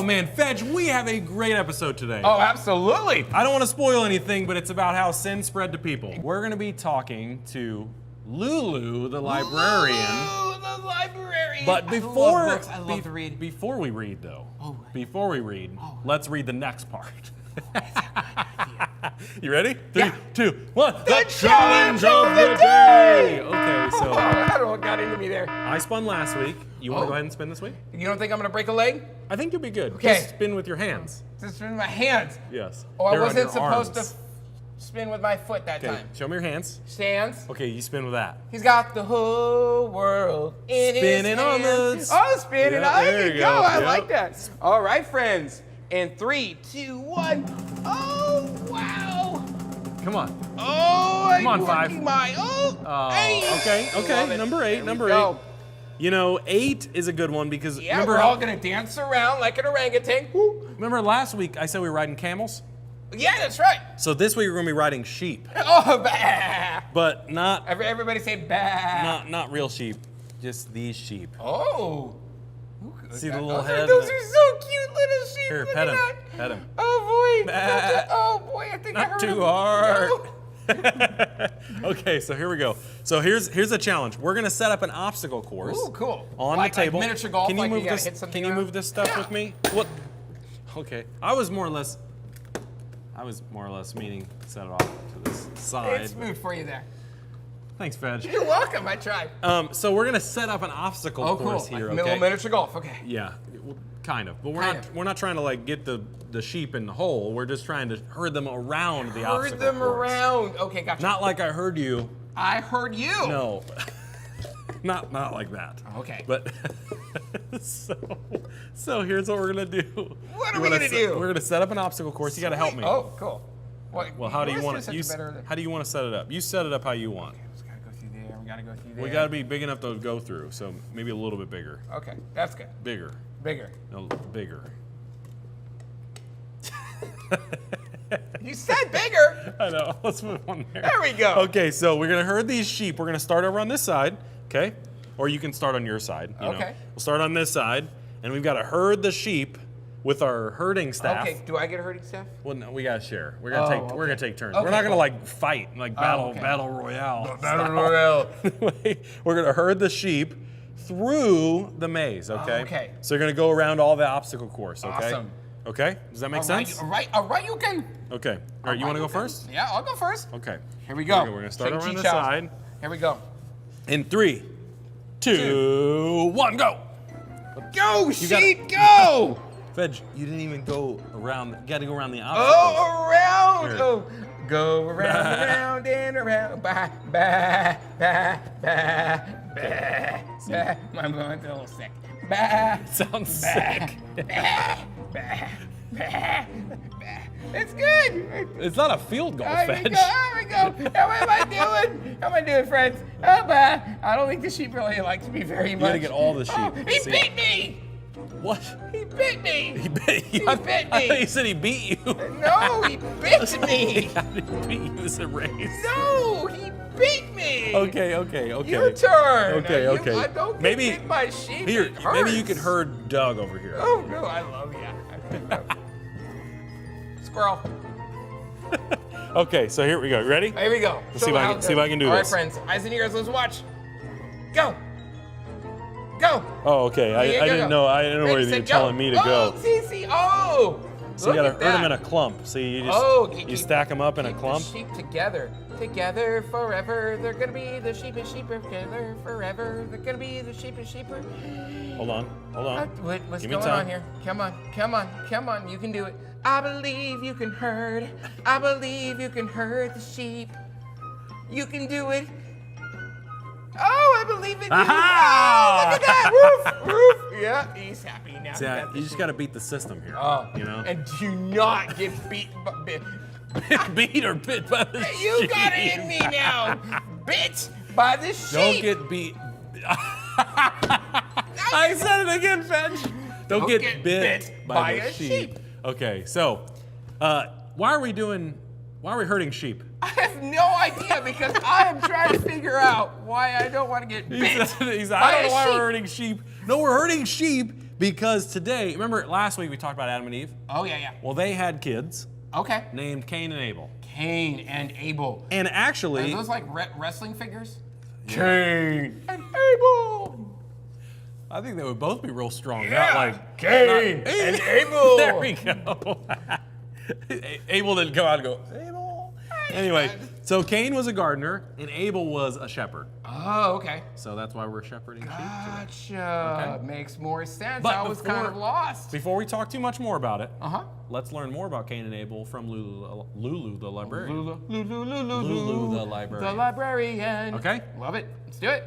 man, Fedge, we have a great episode today. Oh, absolutely. I don't want to spoil anything, but it's about how sin spread to people. We're going to be talking to Lulu, the librarian. Lulu, the librarian. But before, I love to read. Before we read, though, Oh. let's read the next part. You ready? 3, Yeah. 2, 1. The challenge of the day. Okay, so I don't know what got into me there. I spun last week. You want to Oh. go ahead and spin this week? You don't think I'm gonna break a leg? I think you'll be good. Okay. Just spin with your hands. Just spin my hands. Yes. Oh, I They're on wasn't your supposed arms. to spin with my foot that Okay, time. show me your hands. Stands. Okay, you spin with that. He's got the whole world in his Spinning on hands. the- Oh, spinning. Yeah, Oh, there there you you go. go. I Yep. like that. All right, friends. In 3, 2, 1. Oh, wow. Come on. Oh, Come on, I'm 5. working my, Okay, Love okay. it. Number 8, There we number go. 8. You know, 8 is a good one because Yeah, remember we're all gonna dance around like an orangutan. Woo. remember last week I said we were riding camels? Yeah, that's right. So this week we're gonna be riding sheep, Oh, bah. but not Everybody say bah. not real sheep, just these sheep. Oh. See the little Those head? Those are so cute, little sheep. Here, Look pet at him, that. pet him. Oh boy. Bah. Oh boy, I think I Not heard too him. hard. No. Okay, so here we go. So here's a challenge. We're gonna set up an obstacle course. Ooh, cool. On Like the table. miniature golf, Can you like move you gotta this? hit something Can you around? move this stuff with me? What? Okay, I was more or less meaning to set it off to this side. It's smooth for you there. Thanks, Fedge. You're welcome. I tried. So we're gonna set up an obstacle Oh, cool. course here. Like Okay. miniature golf. Okay. Yeah, well, kind of. But Kind of. we're not trying to like get the sheep in the hole. We're just trying to herd them around the Heard obstacle them course. around. Okay, gotcha. Not like I heard you. I heard you. No. not like that. Okay. But so here's what we're gonna do. What are we gonna do? We're gonna set up an obstacle course. You gotta help me. Oh, cool. What, Well, how do you want yours it? is such a better- How do you want to set it up? You set it up how you want. We just gotta go through there. We gotta go through there. We gotta be big enough to go through. So maybe a little bit bigger. Okay, that's good. Bigger. Bigger. No, bigger. You said bigger. I know. Let's move on there. There we go. Okay, so we're gonna herd these sheep. We're gonna start over on this side, okay? Or you can start on your side. You know. Okay. We'll start on this side, and we've got to herd the sheep with our herding staff. Okay, do I get a herding staff? Well, no, we gotta share. We're gonna we're okay. gonna take turns. Okay, we're not gonna cool. like fight like battle okay. battle royale. Battle Royale. We're gonna herd the sheep through the maze. Okay. Okay. So you're gonna go around all the obstacle course. Okay. Awesome. Okay. Does that make sense? All right, you can. Okay. All right. You want to go first? Yeah, I'll go first. Okay. Here we go. We're gonna start Shake over on Chi this Chow. side. Here we go. In 3, 2, 1, go. Go, sheep, go! Fedge, you didn't even go around. You got to go around the obstacles. Oh, around! Here. Oh, go around, around, and around. Bah, bah, bah, bah, bah, bah. My mind's a little sick. Bah, Sounds sick. bah, bah, bah, bah. It's good. It's not a field goal, There we Fedge. go, there we go. How am I doing? How am I doing, friends? Oh, bah. I don't think the sheep really likes me very much. You gotta get all the sheep. Oh, he See. bit me! What? He bit me! He bit you? He bit I thought me. you said he beat you. No, he bit me! How did he beat you? This is a race. No, he bit me! Okay. Your turn! Okay. I don't get Maybe bit by sheep. here. It Maybe you hurts. could herd Doug over here. Oh, no, I love you. Squirrel. Okay, so here we go. You ready? Here we go. Let's see if I can do All this. right, friends. Eyes and ears, let's watch. Go! Go! Oh, okay. Yeah, I go, didn't go. know. I didn't know where Ready, you were set, telling me to go. See. Oh! So you Look gotta at herd them in that. a clump. See, you just Oh, you stack them up in a keep clump. The sheep together forever. They're gonna be the sheep and sheeper together forever. They're gonna be the sheep and sheeper. Hold on. What's Give me going time. on here? Come on. You can do it. I believe you can herd. I believe you can herd the sheep. You can do it. Oh, I believe in you. Aha! Oh, look at that. Roof. Yeah, he's happy now. See, you just gotta beat the system here. Oh, You know. And do not get beat. Beat or bit by the sheep. You got it in me now. Bit by the sheep. Don't get beat. I said it again, Fetch. Don't get bit by a sheep. Okay, so why are we herding sheep? I have no idea because I am trying to figure out why I don't want to get bit. He's by I don't a know why sheep. we're herding sheep. No, we're herding sheep Because today, remember last week we talked about Adam and Eve? Oh, yeah. Well, they had kids Okay. named Cain and Abel. Cain and Abel. And actually... Are those like wrestling figures? Yeah. Cain and Abel. I think they would both be real strong. Yeah. Not like... Cain and Abel. There we go. Abel didn't come out and go, Abel. Anyway, so Cain was a gardener and Abel was a shepherd. Oh, okay. So that's why we're shepherding sheep today. Gotcha. Okay. Makes more sense. But I was kind of lost. Before we talk too much more about it, uh-huh, let's learn more about Cain and Abel from Lulu the librarian. Lulu the librarian. The librarian. Okay. Love it. Let's do it.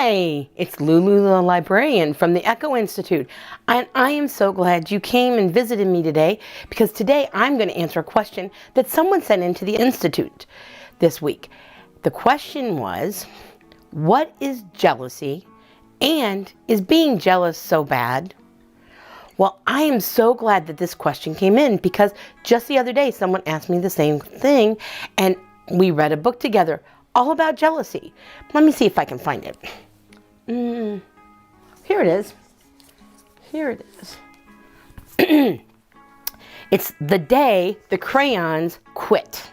Hi, it's Lulu the librarian from the ECCO Institute, and I am so glad you came and visited me today because today I'm going to answer a question that someone sent into the Institute this week. The question was, what is jealousy and is being jealous so bad? Well, I am so glad that this question came in because just the other day someone asked me the same thing and we read a book together all about jealousy. Let me see if I can find it. Here it is. Here it is. It's The Day the Crayons Quit.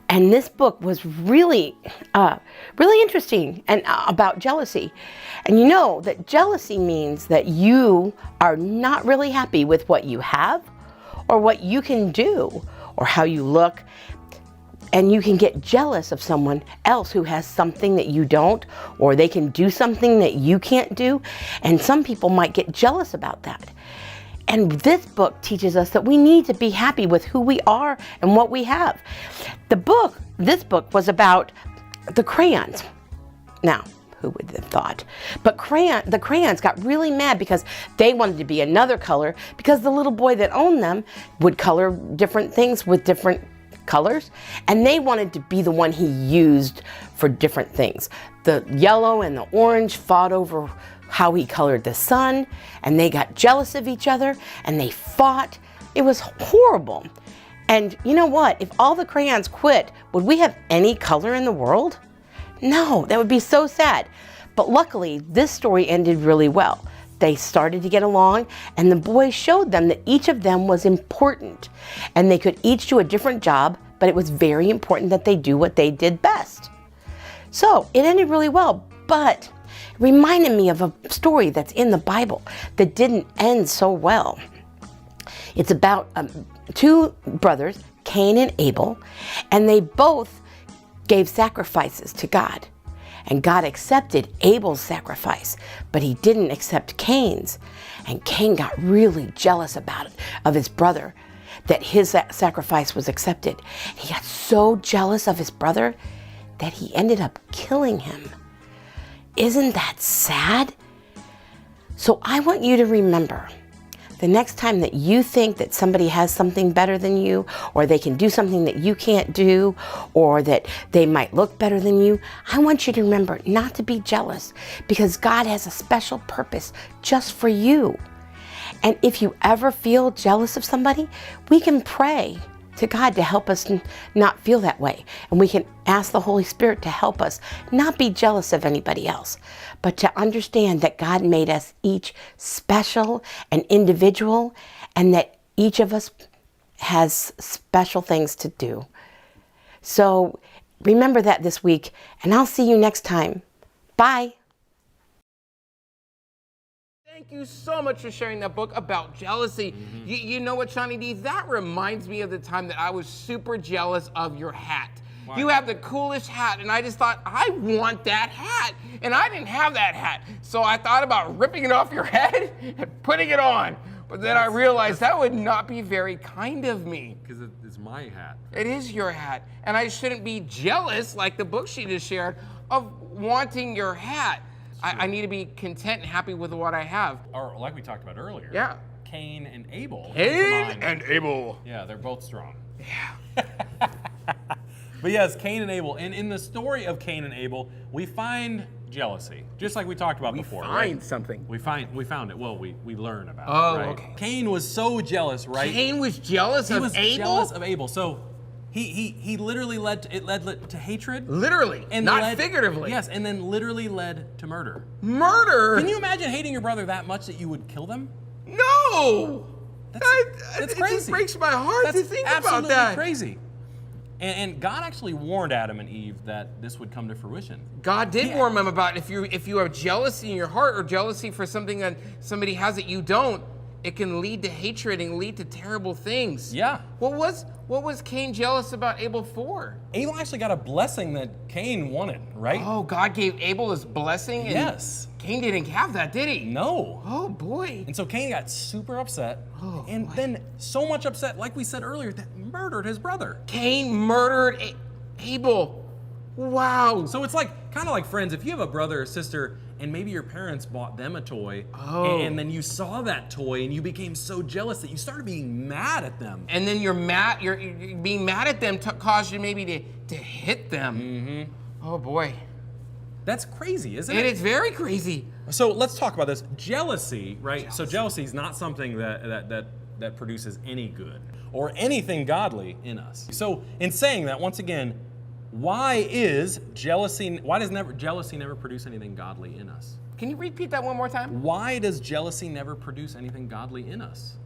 And this book was really interesting and about jealousy. And you know that jealousy means that you are not really happy with what you have or what you can do or how you look. And you can get jealous of someone else who has something that you don't, or they can do something that you can't do. And some people might get jealous about that. And this book teaches us that we need to be happy with who we are and what we have. This book was about the crayons. Now, who would have thought? But the crayons got really mad because they wanted to be another color because the little boy that owned them would color different things with different colors, and they wanted to be the one he used for different things. The yellow and the orange fought over how he colored the sun, and they got jealous of each other, and they fought. It was horrible. And you know what? If all the crayons quit, would we have any color in the world? No, that would be so sad. But luckily, this story ended really well. They started to get along, and the boy showed them that each of them was important, and they could each do a different job, but it was very important that they do what they did best. So it ended really well, but it reminded me of a story that's in the Bible that didn't end so well. It's about two brothers, Cain and Abel, and they both gave sacrifices to God. And God accepted Abel's sacrifice, but he didn't accept Cain's. And Cain got really jealous about it, of his brother, that his sacrifice was accepted. He got so jealous of his brother that he ended up killing him. Isn't that sad? So I want you to remember, the next time that you think that somebody has something better than you, or they can do something that you can't do, or that they might look better than you, I want you to remember not to be jealous, because God has a special purpose just for you. And if you ever feel jealous of somebody, we can pray to God to help us not feel that way. And we can ask the Holy Spirit to help us not be jealous of anybody else, but to understand that God made us each special and individual, and that each of us has special things to do. So remember that this week, and I'll see you next time. Bye. Thank you so much for sharing that book about jealousy. You know what, Shawnee D? That reminds me of the time that I was super jealous of your hat. Why? You have the coolest hat, and I just thought, I want that hat. And I didn't have that hat. So I thought about ripping it off your head and putting it on. But then I realized that would not be very kind of me. Because it's my hat. It is your hat. And I shouldn't be jealous, like the book she just shared, of wanting your hat. I need to be content and happy with what I have. Or like we talked about earlier. Yeah. Cain and Abel. Cain and Abel. Yeah, they're both strong. Yeah. But yes, Cain and Abel. And in the story of Cain and Abel, we find jealousy, just like we talked about before. Find right? something. We found it. Well, we learn about Oh, it. Right? okay. Cain was so jealous, right? Cain was jealous of Abel? Jealous of Abel. So he literally led to hatred. Literally, And not figuratively. Yes, and then literally led to murder. Murder? Can you imagine hating your brother that much that you would kill them? No! That's it crazy. just breaks my heart to think about absolutely that. crazy. And God actually warned Adam and Eve that this would come to fruition. God did warn them about if you have jealousy in your heart or jealousy for something that somebody has that you don't, it can lead to hatred and lead to terrible things. Yeah. What was Cain jealous about Abel for? Abel actually got a blessing that Cain wanted, right? Oh, God gave Abel his blessing? And Yes. Cain didn't have that, did he? No. Oh, boy. And so Cain got super upset, and boy. then so much upset, like we said earlier, that murdered his brother. Cain murdered Abel. Wow. So it's like kind of like friends. If you have a brother or sister, and maybe your parents bought them a toy, and then you saw that toy, and you became so jealous that you started being mad at them. And then you're being mad at them caused you maybe to hit them. Mm-hmm. Oh boy. That's crazy, isn't it? It is very crazy. So let's talk about this. Jealousy, right? So jealousy is not something that produces any good or anything godly in us. So in saying that, once again, why does jealousy never produce anything godly in us? Can you repeat that one more time? Why does jealousy never produce anything godly in us?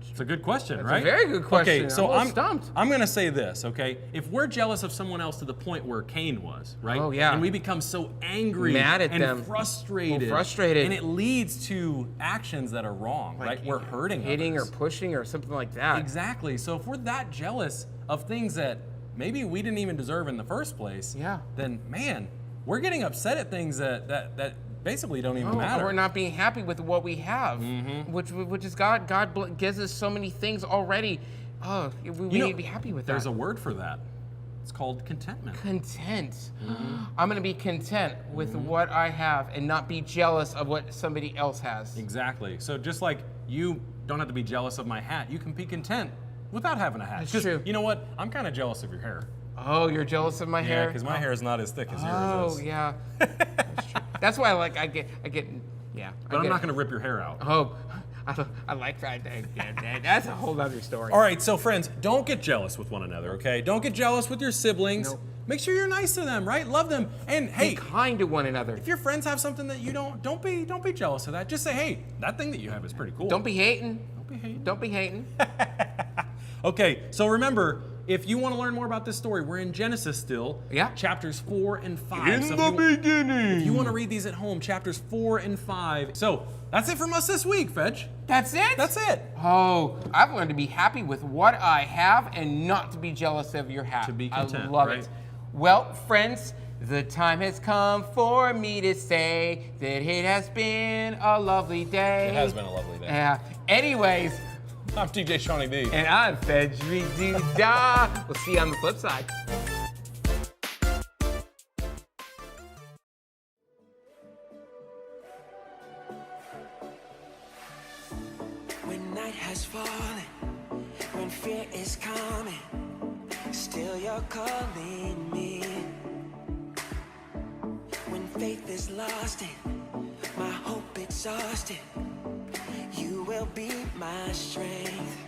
It's a good question, right? It's a very good question. Okay, so I'm stumped. I'm going to say this, okay? If we're jealous of someone else to the point where Cain was, right? Oh, yeah. And we become so angry, Mad at and them. frustrated, Frustrated. and it leads to actions that are wrong, right? We're hurting hitting others. or pushing or something like that. Exactly. So if we're that jealous of things that maybe we didn't even deserve in the first place, then man, we're getting upset at things that basically don't even matter. We're not being happy with what we have, which is God. God gives us so many things already. Oh, we need to be happy with that. There's a word for that. It's called contentment. Content. I'm going to be content with what I have and not be jealous of what somebody else has. Exactly. So just like you don't have to be jealous of my hat, you can be content without having a hat. That's true. You know what? I'm kind of jealous of your hair. Oh, you're jealous of my hair? Yeah, because my hair is not as thick as yours is. Oh, yeah. That's true. That's why I get, yeah. But I'm not going to rip your hair out. Oh, I like that. That's a whole other story. All right, so friends, don't get jealous with one another, okay? Don't get jealous with your siblings. Nope. Make sure you're nice to them, right? Love them. And hey, be kind to one another. if your friends have something that you don't be jealous of that. Just say, hey, that thing that you have is pretty cool. Don't be hating. Don't be hating. Don't be hating. Okay, so remember, if you want to learn more about this story, we're in Genesis still. Yeah. Chapters 4 and 5. In the beginning. If you want to read these at home, chapters 4 and 5. So that's it from us this week, Fetch. That's it? That's it. Oh, I've learned to be happy with what I have and not to be jealous of your hat. To be content, I love right? it. Well, friends, the time has come for me to say that it has been a lovely day. It has been a lovely day. Yeah. Anyways, I'm DJ Shawnee B. and I'm Fedri Duda. We'll see you on the flip side. When night has fallen, when fear is coming, still you're calling me. When faith is lost and my hope exhausted, you will be my strength.